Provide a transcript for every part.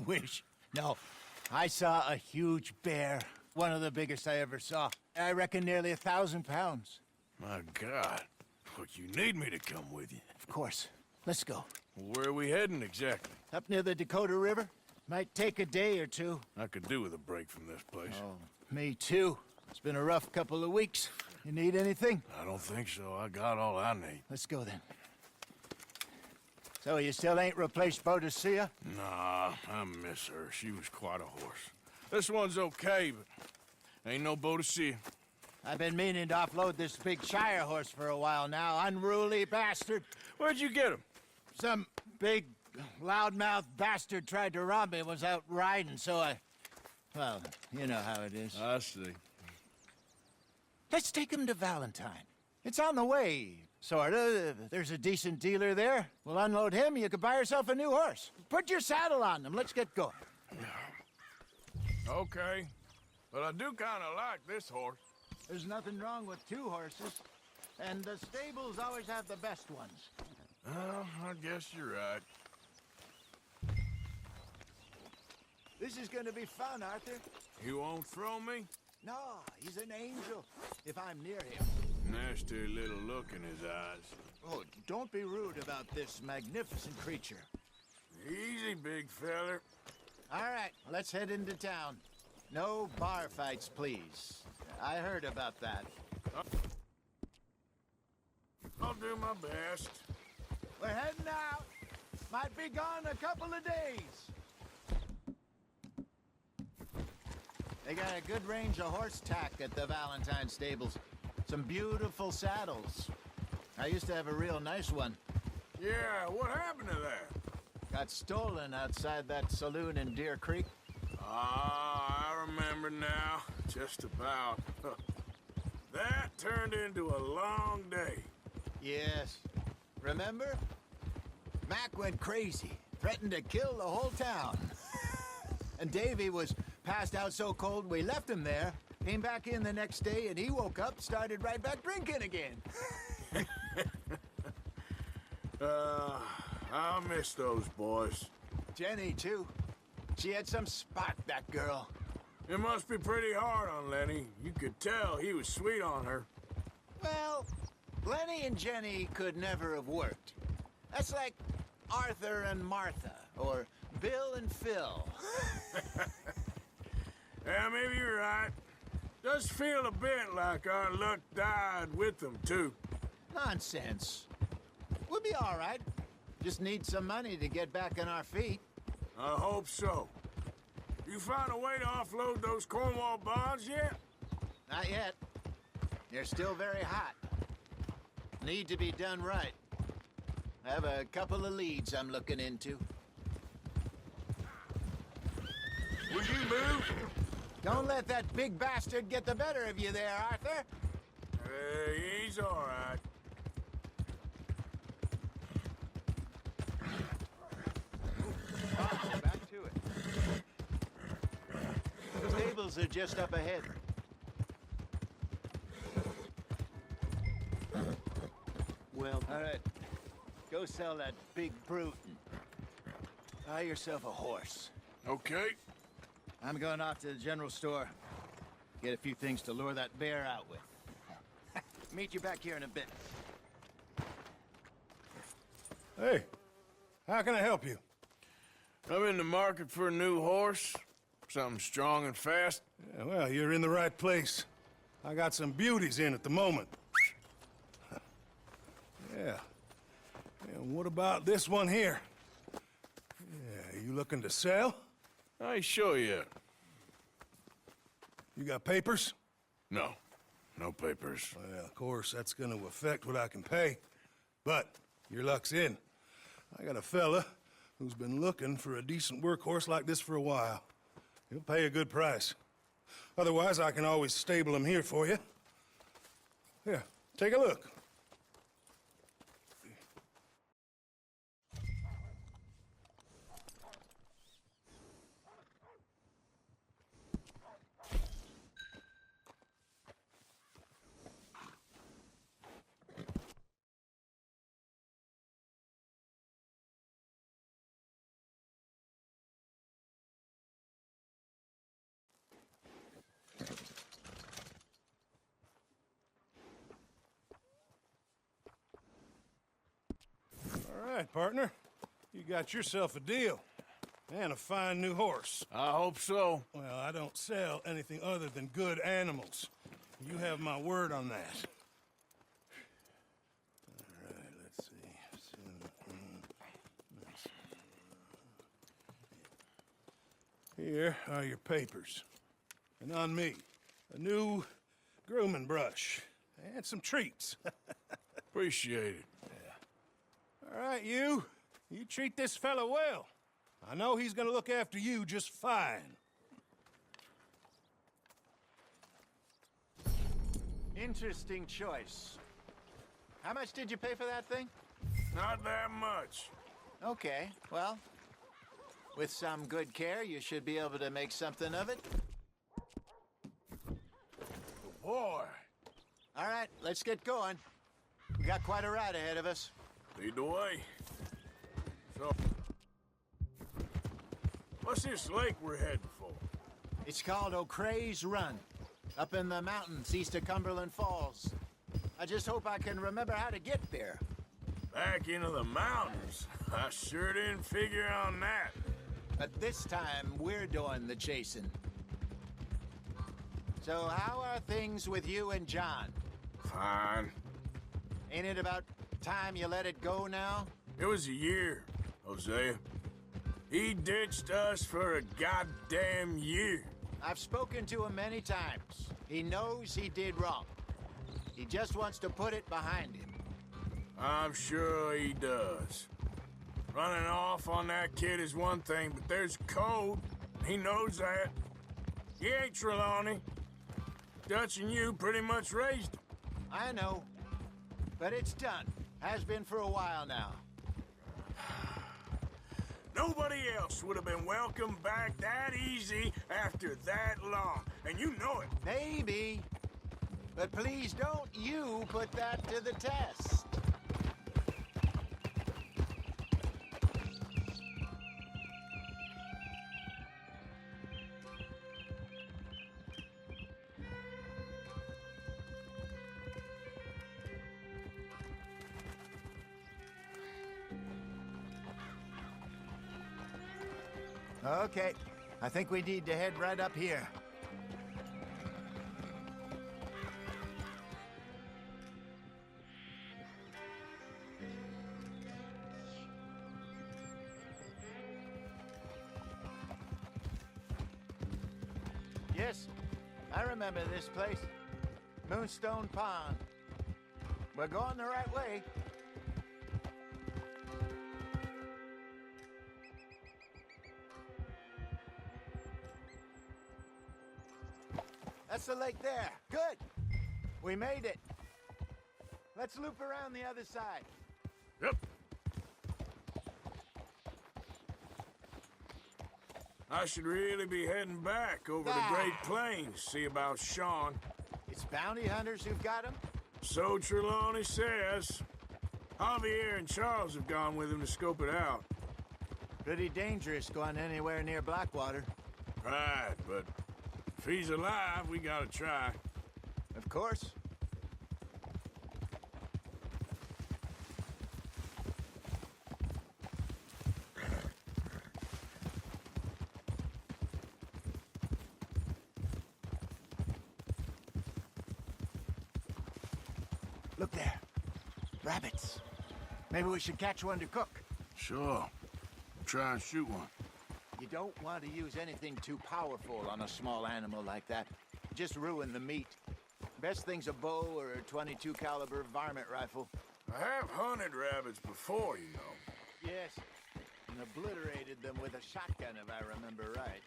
wish. No, I saw a huge bear. One of the biggest I ever saw. I reckon nearly 1,000 pounds. My God. Look, you need me to come with you. Of course. Let's go. Where are we heading exactly? Up near the Dakota River. Might take a day or two. I could do with a break from this place. Oh, me too. It's been a rough couple of weeks. You need anything? I don't think so. I got all I need. Let's go then. So you still ain't replaced Hosea? Nah, I miss her. She was quite a horse. This one's okay, but ain't no boat to see. I've been meaning to offload this big Shire horse for a while now. Unruly bastard. Where'd you get him? Some big, loudmouth bastard tried to rob me and was out riding, so I... Well, you know how it is. I see. Let's take him to Valentine. It's on the way, sorta. There's a decent dealer there. We'll unload him, you could buy yourself a new horse. Put your saddle on him, let's get going. Okay, but I do kind of like this horse. There's nothing wrong with two horses, and the stables always have the best ones. Well, I guess you're right. This is gonna be fun, Arthur. You won't throw me? No, he's an angel, if I'm near him. Nasty little look in his eyes. Oh, don't be rude about this magnificent creature. Easy, big feller. All right, let's head into town. No bar fights, please. I heard about that. I'll do my best. We're heading out. Might be gone a couple of days. They got a good range of horse tack at the Valentine stables. Some beautiful saddles. I used to have a real nice one. Yeah, what happened to that? Got stolen outside that saloon in Deer Creek. Ah, I remember now. Just about. That turned into a long day. Yes. Remember? Mac went crazy. Threatened to kill the whole town. And Davy was passed out so cold we left him there. Came back in the next day and he woke up, started right back drinking again. I'll miss those boys. Jenny, too. She had some spot, that girl. It must be pretty hard on Lenny. You could tell he was sweet on her. Well, Lenny and Jenny could never have worked. That's like Arthur and Martha, or Bill and Phil. Yeah, maybe you're right. Does feel a bit like our luck died with them, too. Nonsense. We'll be all right. Just need some money to get back on our feet. I hope so. You found a way to offload those Cornwall bonds yet? Not yet. They're still very hot. Need to be done right. I have a couple of leads I'm looking into. Will you move? Don't let that big bastard get the better of you there, Arthur. He's all right. Back to it. The stables are just up ahead. Well, all right. Go sell that big brute and buy yourself a horse. Okay. I'm going off to the general store. Get a few things to lure that bear out with. Meet you back here in a bit. Hey, how can I help you? I'm in the market for a new horse. Something strong and fast. Yeah, well, you're in the right place. I got some beauties in at the moment. Yeah. And what about this one here? Yeah, you looking to sell? I ain't sure yet. You got papers? No. No papers. Well, of course, that's gonna affect what I can pay. But your luck's in. I got a fella who's been looking for a decent workhorse like this for a while. He'll pay a good price. Otherwise, I can always stable him here for you. Here, take a look. right, partner. You got yourself a deal. And a fine new horse. I hope so. Well, I don't sell anything other than good animals. You have my word on that. All right, let's see. Here are your papers. And on me, a new grooming brush. And some treats. Appreciate it. All right, you. You treat this fella well. I know he's gonna look after you just fine. Interesting choice. How much did you pay for that thing? Not that much. Okay, well, with some good care, you should be able to make something of it. Boy, All right, let's get going. We got quite a ride ahead of us. lead the way. So, what's this lake we're heading for? It's called O'Creagh's Run, up in the mountains east of Cumberland Falls. I just hope I can remember how to get there. Back into the mountains. I sure didn't figure on that. But this time, we're doing the chasing. So how are things with you and John? Fine. Ain't it about time you let it go now? It was a year, Hosea. He ditched us for a goddamn year. I've spoken to him many times. He knows he did wrong. He just wants to put it behind him. I'm sure he does. Running off on that kid is one thing, but there's code. He knows that. He ain't Trelawney. Dutch and you pretty much raised him. I know. But it's done. Has been for a while now. Nobody else would have been welcomed back that easy after that long, and you know it. Maybe. But please don't you put that to the test. Okay, I think we need to head right up here. Yes, I remember this place. Moonstone Pond. We're going the right way. That's the lake there. Good. We made it. Let's loop around the other side. Yep. I should really be heading back over the Great Plains, see about Sean. It's bounty hunters who've got him? So Trelawney says. Javier and Charles have gone with him to scope it out. Pretty dangerous going anywhere near Blackwater. Right, but if he's alive, we gotta try. Of course. Look there. Rabbits. Maybe we should catch one to cook. Sure. Try and shoot one. You don't want to use anything too powerful on a small animal like that. Just ruin the meat. Best thing's a bow or a .22 caliber varmint rifle. I have hunted rabbits before, you know. Yes, and obliterated them with a shotgun if I remember right.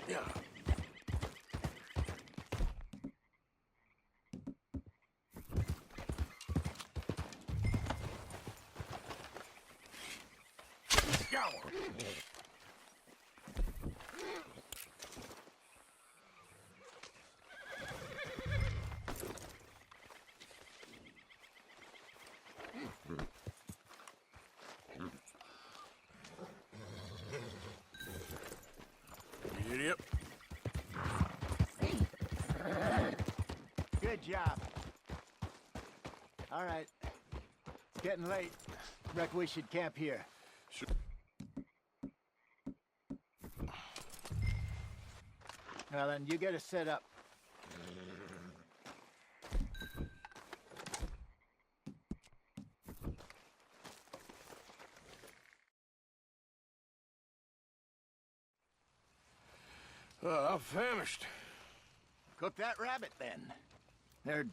Yeah. Got one. Idiot. Good job. All right. It's getting late. Reckon we should camp here. Sure. Well, then, you get us set up. I'm famished. Cook that rabbit, then. They're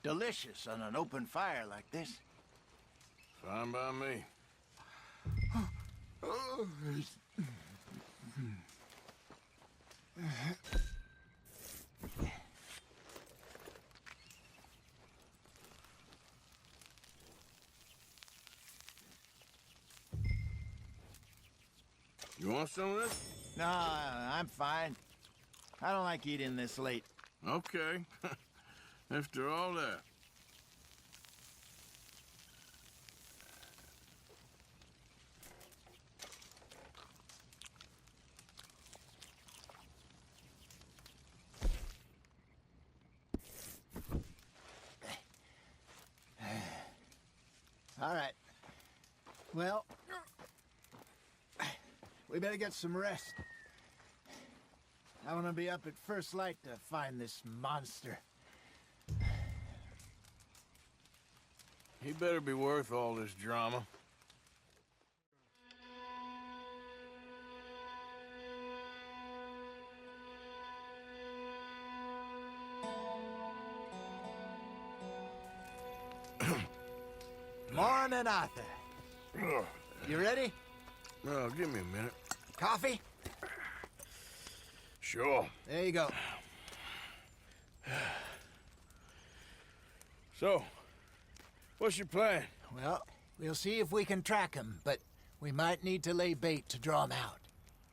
delicious on an open fire like this. Fine by me. You want some of this? No, I'm fine. I don't like eating this late. Okay. After all that. All right. Well, we better get some rest. I want to be up at first light to find this monster. He better be worth all this drama. Morning, Arthur. You ready? No, give me a minute. Coffee? Sure. There you go. So, what's your plan? Well, we'll see if we can track him, but we might need to lay bait to draw him out.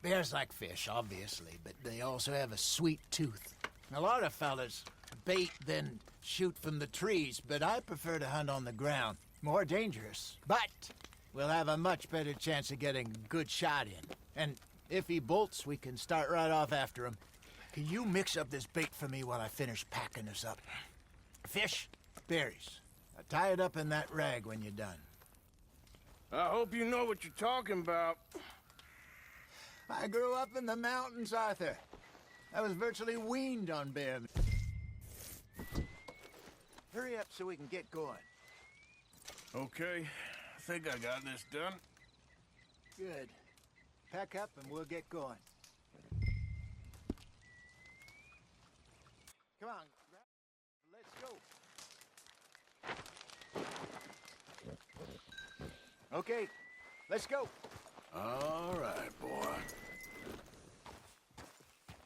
Bears like fish, obviously, but they also have a sweet tooth. A lot of fellas bait, then shoot from the trees, but I prefer to hunt on the ground. More dangerous, but we'll have a much better chance of getting a good shot in. And if he bolts, we can start right off after him. Can you mix up this bait for me while I finish packing this up? Fish, berries. Now tie it up in that rag when you're done. I hope you know what you're talking about. I grew up in the mountains, Arthur. I was virtually weaned on bear meat. Hurry up so we can get going. Okay, I think I got this done. Good. Pack up and we'll get going. Come on, let's go. Okay, let's go. All right, boy.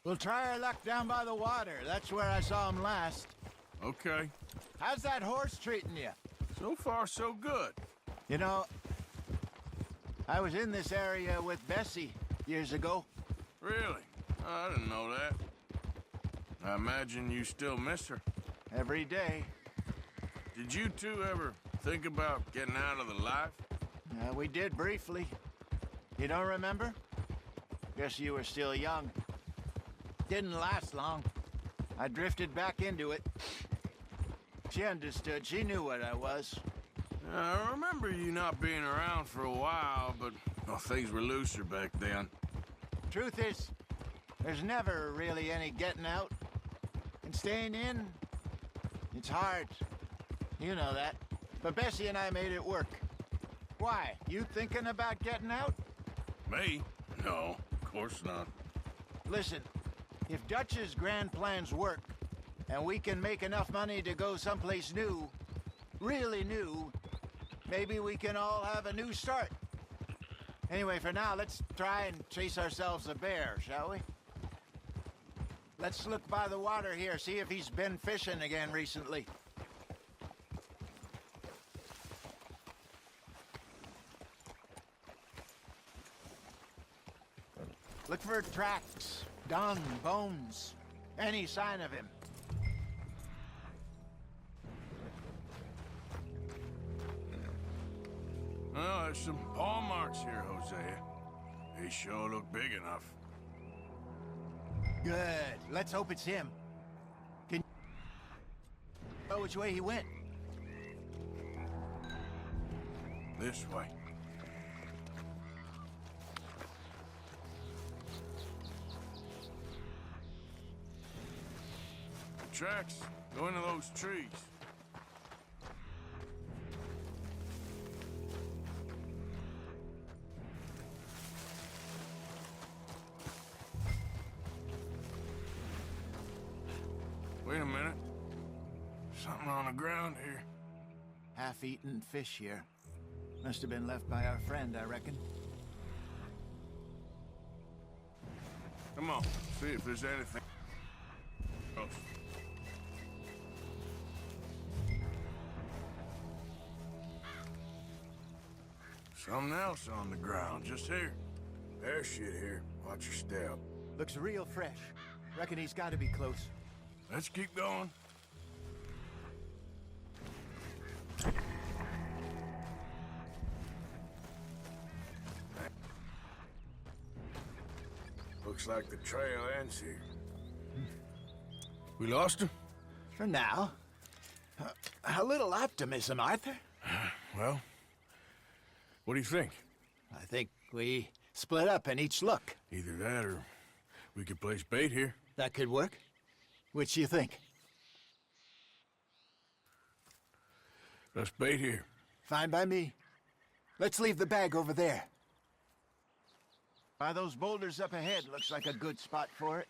We'll try our luck down by the water. That's where I saw him last. Okay. How's that horse treating you? So far, so good. You know, I was in this area with Bessie years ago. Really? I didn't know that. I imagine you still miss her. Every day. Did you two ever think about getting out of the life? We did briefly. You don't remember? Guess you were still young. Didn't last long. I drifted back into it. She understood. She knew what I was. I remember you not being around for a while, but well, things were looser back then. Truth is, there's never really any getting out. And staying in, it's hard. You know that. But Bessie and I made it work. Why? You thinking about getting out? Me? No, of course not. Listen, if Dutch's grand plans work, and we can make enough money to go someplace new, really new, maybe we can all have a new start. Anyway, for now, let's try and chase ourselves a bear, shall we? Let's look by the water here, see if he's been fishing again recently. Look for tracks, dung, bones, any sign of him. Well, there's some paw marks here, Hosea. They sure look big enough. Good. Let's hope it's him. tell which way he went. This way. Tracks go into those trees. Wait a minute. Something on the ground here. Half-eaten fish here. Must have been left by our friend, I reckon. Come on, see if there's anything else. Something else on the ground, just here. There's shit here. Watch your step. Looks real fresh. Reckon he's got to be close. Let's keep going. Looks like the trail ends here. We lost him? For now. A little optimism, Arthur. Well, what do you think? I think we split up and each look. Either that or we could place bait here. That could work. Which you think? Let's bait here. Fine by me. Let's leave the bag over there. By those boulders up ahead, looks like a good spot for it.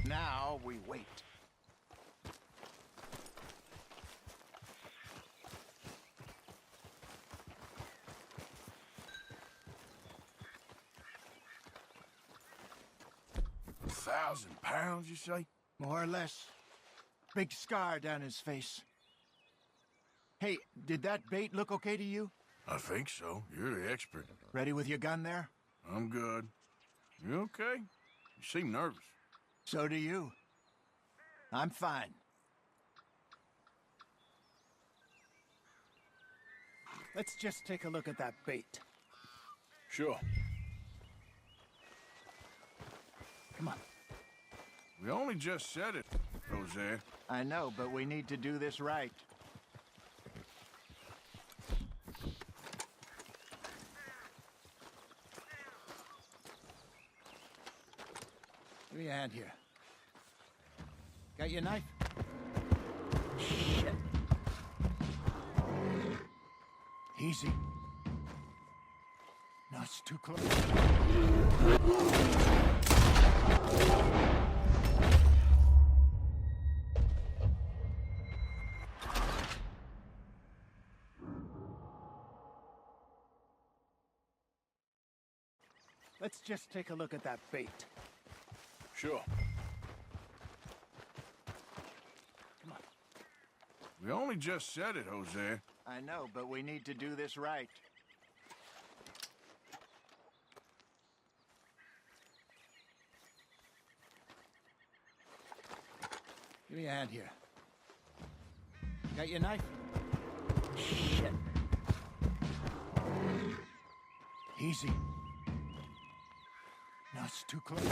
Now we wait. £1,000, you say? More or less. Big scar down his face. Hey, did that bait look okay to you? I think so. You're the expert. Ready with your gun there? I'm good. You okay? You seem nervous. So do you. I'm fine. Let's just take a look at that bait. Sure. Come on. We only just said it, Hosea. I know, but we need to do this right. Give me a hand here. Got your knife? Shit. Easy. No, it's too close. Let's just take a look at that bait. Sure. Come on. We only just said it, Hosea. I know, but we need to do this right. Give me a hand here. Got your knife? Shit. Easy. No, it's too close.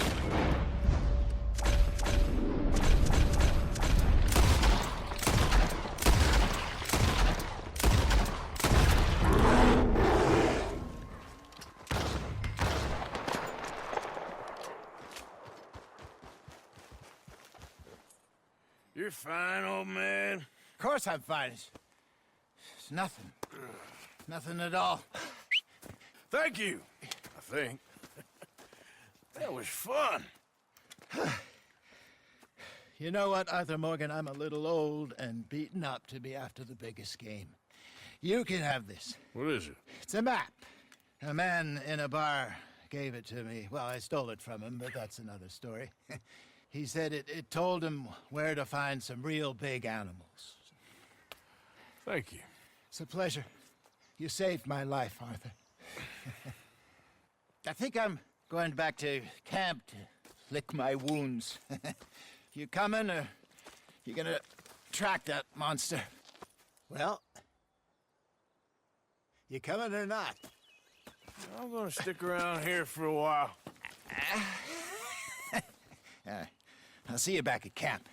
You're fine, old man. Of course I'm fine. It's nothing. Nothing at all. Thank you, I think. That was fun. You know what, Arthur Morgan? I'm a little old and beaten up to be after the biggest game. You can have this. What is it? It's a map. A man in a bar gave it to me. Well, I stole it from him, but that's another story. He said it told him where to find some real big animals. Thank you. It's a pleasure. You saved my life, Arthur. I think I'm going back to camp to lick my wounds. You coming, or you gonna track that monster? Well, you coming or not? I'm gonna stick around here for a while. All right. I'll see you back at camp.